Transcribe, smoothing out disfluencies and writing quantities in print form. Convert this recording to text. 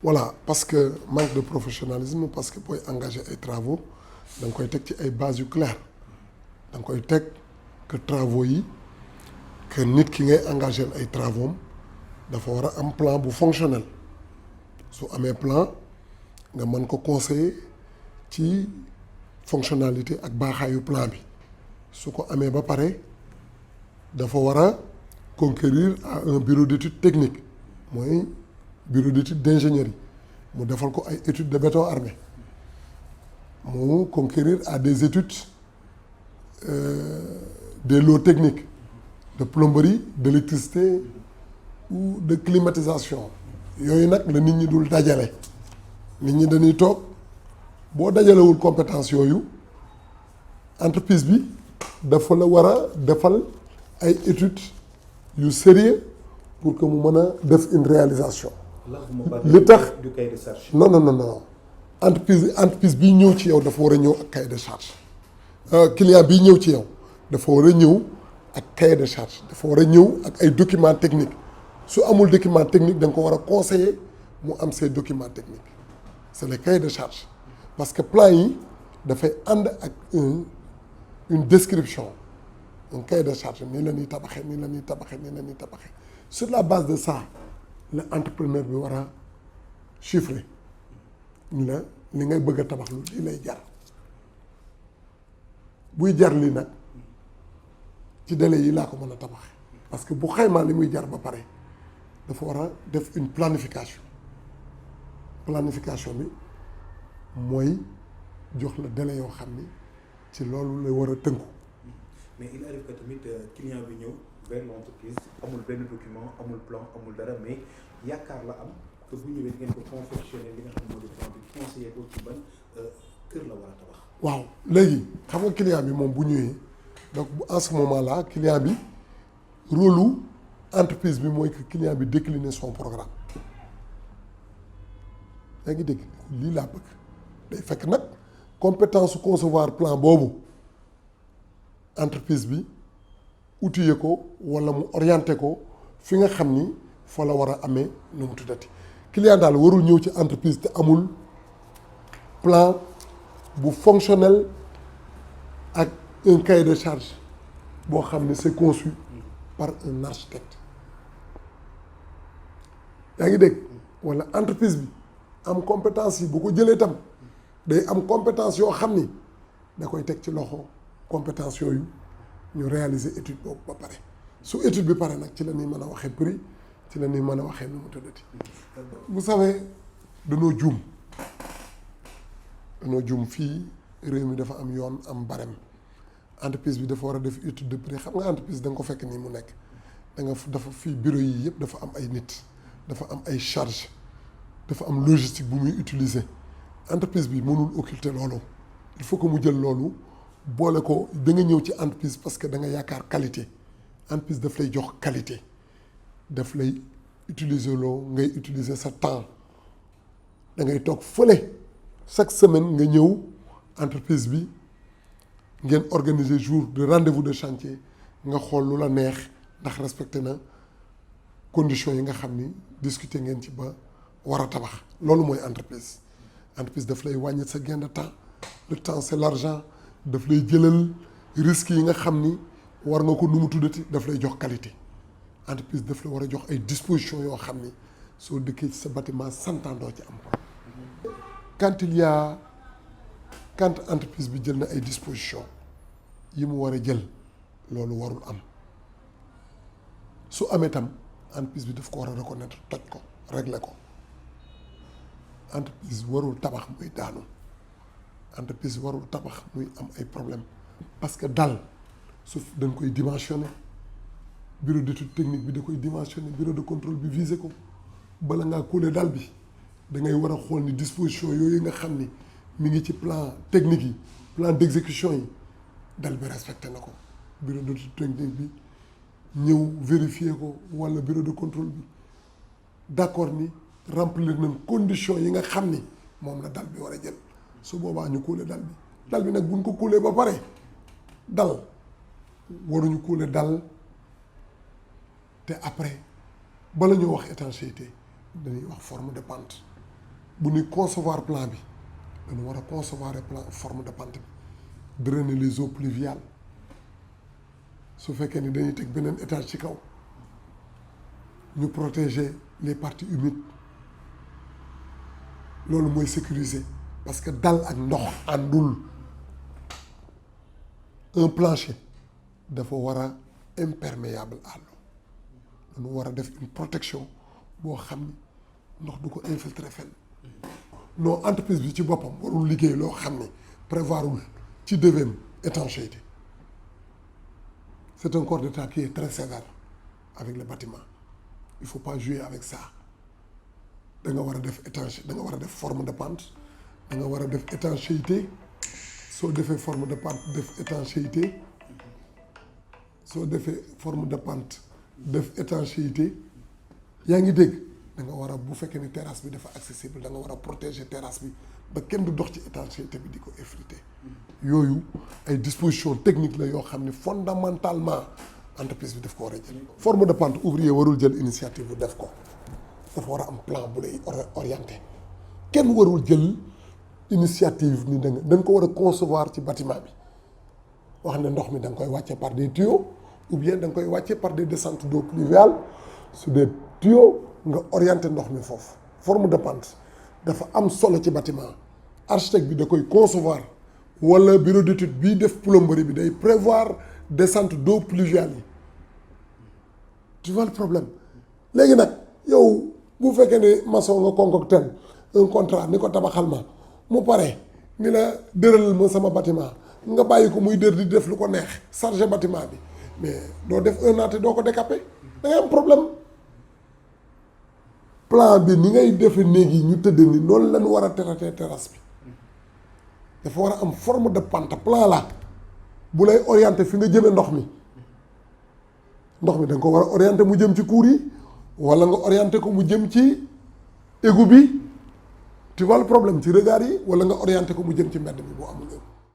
Voilà, parce que manque de professionnalisme, parce que pour engager ay travaux da nga koy teg ci ay bases yu claires da nga koy teg que travaux yi que nit ki ngay engagé ay travaux dafa war a am plan bu fonctionnel su amee plan nga mën ko conseiller ci fonctionnalité ak baaxaayu plan bi su ko amee ba pare dafa war a concourir à un bureau d'étude technique mooy bureau d'étude d'ingénierie mu defal ko ay études de béton armé mu concourir à des études des lots techniques de plomberie d'électricité ou de climatisation yooyu nag la nit ñi dul dajale nit ñi dañuy toog boo dajalewul compétence yooyu entreprise bi dafa la war a defal ay études yu sérieux pour que mu mën a def une réalisation li tax non entreprise bii ñëw ci yow dafa war a ñëw ak cahier de charge client bii ñëw ci yow dafa war a ñëw ak cahier de charge dafa war a ñëw ak ay documents techniques su amul document technique da nga ko war a conseiller mu am ces documents techniques c'est le cahier de charge parce que plan yi dafay ànd ak une description un cahier de charge nii la ñuy tabaxee nii la ñuy tabaxee nii la ñuy tabaxee sur la base de ça la entrepreneur bi war a chiffrer ñu la li ngay bëgg a tabax lu lii lay jar buy jar lii nag ci délai yi laa ko mën a tabaxee parce que bu xaymaa li muy jar ba pare dafa war a def une planification bi mooy jox la délai yoo xam ni ci loolu lay war a tënku. mais il arrive que tamit client bi ñëw vers l'entreprise amul benn document amul plan amul dara mais yaakaar la am que bu ñëwee di ngeen ko confectionner li nga xam ne moo di plan bi conseiller ko ci ban kër la war a tabax. waaw léegi xam nga client bi moom bu ñëwee donc en ce moment là client bi rôle entreprise bi mooy que client bi décliner son programme yaa ngi dégg lii laa bëgg day fekk nag compétence su concevoir plan boobu entreprise bi outiller ko walla mu orienter ko fi nga xam ni fa la war a amee nu mu tuddati client daal warul ñëw ci entreprise te amul plan bu fonctionnel ak un cahier de charge boo xam ne c'est conçu par un architecte yaa ngi dégg walla entreprise bi am compétence yi bu ko jëlee tam day am compétence yoo xam ni da koy teg ci loxo compétence yooyu ñu réaliser étude boobu ba pare su étude bi pare nag ci la ñuy mën a waxee prix ci la ñuy mën a waxee nu mu tëddati. vous savez dañoo juum fii réew mi dafa am yoon am barème entreprise bi dafa war a def étude de prix xam nga entreprise da nga ko fekk nii mu nekk da nga dafa fii bureau yi yëpp dafa am ay nit dafa am ay charge dafa am logistique bu muy utiliser entreprise bi mënul occulter loolu il faut que mu jël loolu boole ko da nga ñëw ci entreprise parce que da nga yaakaar qualité entreprise daf lay jox qualité daf lay utiliser loo ngay utiliser sa temps da ngay toog fële chaque semaine nga ñëw entreprise bi ngeen organiser jour de rendez-vous de chantier nga xool lu la neex ndax respecté na conditions yi nga xam ni discuter ngeen ci ba war a tabax loolu mooy entreprise daf lay wàññi sa gain de temps le temps c'est l'argent daf lay jëlal risques yi nga xam ni war nga ko nu mu tuddati daf lay jox qualité entreprise daf la war a jox ay dispositions yoo xam ni soo dëkkee ci sa bâtiment 100 ans doo ci am quand entreprise bi jël na ay dispositions yi mu war a jël loolu warul am su amee tam entreprise bi daf ko war a reconnaître toj ko régler ko entreprise warul tabax muy daanu entreprise warul tabax muy am ay problème parce que dal suuf dañ koy dimensionner bureau d'étude technique bi da koy dimensionner bureau de contrôle bi viser ko bala ngaa couler dal bi da ngay war a xool ni disposition yooyu nga xam ni mi ngi ci plan technique yi plan d'exécution yi dal bi respecté na ko bureau d'étude technique bi ñëw vérifier ko walla bureau de contrôle bi d'accord ni remplir nañ conditions yi nga xam ni moom la dal bi war a jël su boobaa ñu couler dal bi nag buñ ko couler ba pare dal waruñu couler dal te après bala ñoo wax étanchéité dañuy wax forme de pente bu ñuy concevoir plan bi dañu war a concevoir plan forme de pente bi drainer les eaux pluviales su fekkee ni dañuy teg beneen étage ci kaw ñu protéger les parties humides loolu mooy sécuriser parce que dal ak ndox àndul. Un plancher dafa war a imperméable à l'eau dañu war a def une protection boo xam ni ndox du ko infiltrer fenn non entreprise bi ci boppam warul liggéey loo xam ni prévoirul ci devem étanchéité c'est un corps d'état qui est très sévère avec le bâtiment il faut pas jouer avec ça da nga war a def étanché da nga war a def forme de pente da nga war a def étanchéité soo defee forme de pente def étanchéité soo defee forme de pente def étanchéité yaa ngi dégg da nga war a bu fekkee ni terrasse bi dafa accessible da nga war a protéger terrasse bi ba kenn du dox ci étanchéité bi di ko effriter yooyu ay dispositions techniques la yoo xam ne fondamentalement entreprise bi daf ko war a jël. forme de pente ouvrier warul jël initiative bu def ko dafa war a am plan bu lay orienté kenn warul jël. Initiative ni dañ ko war a concevoir ci bâtiment bi wax ne ndox mi da nga koy wàcce par des tuyaux ou bien da nga koy wàcce par des descentes d'eau pluviale sur des tuyaux nga orienté ndox mi foofu forme de pente dafa am solo ci bâtiment architecte bi da koy concevoir wala bureau d'étude bii def plomberie bi day prévoir descente d'eau pluviale yi tu vois le problème léegi nag yow bu fekkee ne maçon nga concocté un contrat ni ko tabaxal ma mu pare ni la dëral ma sama bâtiment nga bàyyi ko muy dër di def lu ko neex chargé bâtiment bi mais doo def un an te doo ko décaper da ngay am problème plan bi ni ngay defe néeg yi ñu tëdd ni noonu lañu war a traiter terrasse bi dafa war a am forme de pente plan la bu lay orienter fi nga jëme ndox mi da nga ko war a orienter mu jëm ci cour yi wala nga orienter ko mu jëm ci égout bi tu vois le problème ci regard yi wala nga orienté ko mu jëm ci mbedd mi boo amul